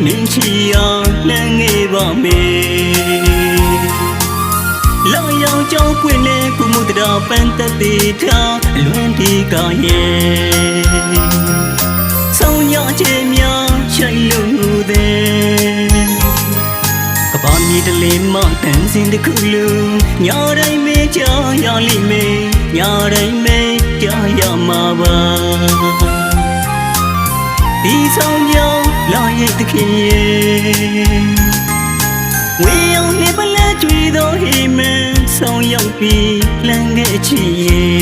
မင်းချီအောင်လမ်းငယ်ပါမယ်လောင်ရောင်ကြောင်းပွင့်လေကုမှုတရားပန်းသက်သေးထားအလွန်ဒီကရဲ့ဆုံးရခြင်းများရှိုင်လို့တဲ့ကဘာမြေတလေးမတန်စင်တစ်ခုလုံးညတိုင်းမေးကြရလိမ့်မယ်ညတိုင်းမေးကြရမှာပါဒီဆောင်ကြောင်းလာရဲ့တခင်ရဲ့ဝေယုံနေပလဲကြွေသောဟိမန်ဆောင်ရောက်ပြီးလမ်းငယ်ချီရဲ့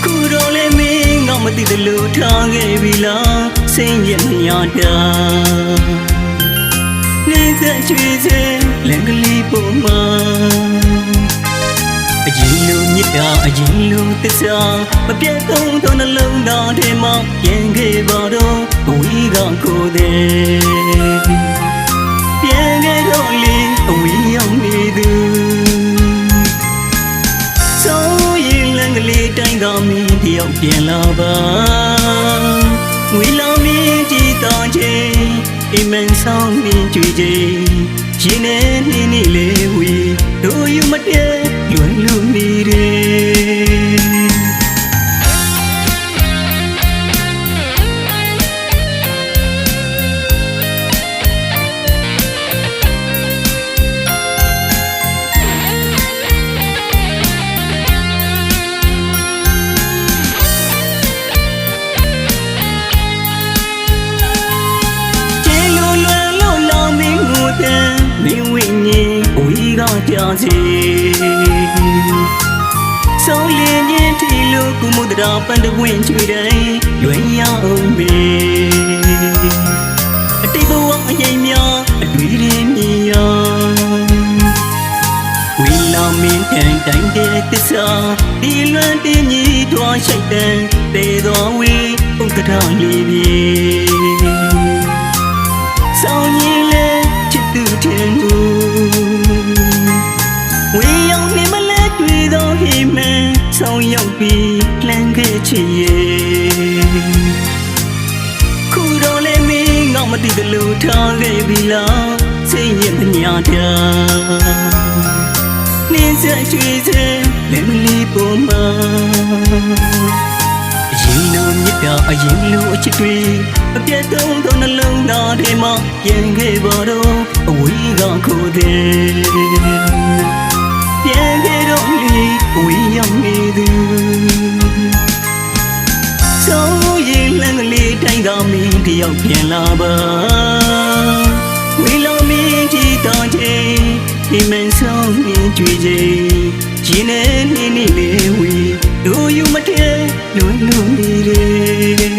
ခုတော့လေမင်းငါမသိတယ်လို့ထားခဲ့ပြီလားစိတ်ရမြတာနေသက်ချွေစေလမ်းကလေးပေါ်မှာအရင်လိုမြစ်တာအရင်လိုသစ္စာမပြတ်သုံးသောနှလုံးသားထဲမှာရင်ခဲ့ပါတော့ဝီကကိုယ်တဲ့ပြန်ခဲ့တော့လေအဝေးရောက်နေသူဆိုရင်လမ်းကလေးတိုင်းကမင်းတယောက်ပြန်လာပါငွေလောင်မင်းကြည်တော်ချင်းအိမ်မန်ဆောင်မင်းကြွေချင်းရင်နဲ့နေနေလေဝီတို့ယူမတဲလွယ်လို့နေတယ်မင်းဝိညာဉ်ဝီကကြစီဆုံးလင်းခြင်းထီလို့ကုမှုတရားပန်းတပွင့်ချွေတိုင်းလွင်ရအောင်မေအတိတ်ဘဝအရင်များအတွေ့ရင်းမြင်ရဝီလာမင်းတိုင်းတိုင်းတဲ့သစ္စာဒီလွန်တင်းကြီးထွားရှိတ်တဲ့တေတော်ဝီဥက္ကဋ္ဌလေးပြေဆောင်ရင်လေသူတင်သူဝေးရောက်နေမလဲတွေ့သောဟိမန်ဆောင်ရောက်ပြီးလမ်းခဲ့ချီရဲ့ခုတော့လေမင်းငေါမသိတယ်လို့ထားခဲ့ပြီလားစိတ်ရင်မညာတာနင်းဆက်ချွေစေလက်မလီပေါ်မှာအရင်လိုမြစ်တာအရင်လိုအချစ်တွေအပြတ်သုံးသောနှလုံးသားထဲမှာရင်ခဲ့ပါတော့အဝေးကခိုးတဲ့ပြန်ခဲ့တော့လေအဝေးရောက်နေသူဆုံးရင်လမ်းကလေးတိုင်းကမင်းတယောက်ပြန်လာပါဝေးလုံးမင်းကြည်တော်ချင်းဒီမန်ဆုံးမင်းကြွေချင်းရင်နဲ့နေနေလေဝေးတို့ယူမတဲလွန်လွန်နေတယ်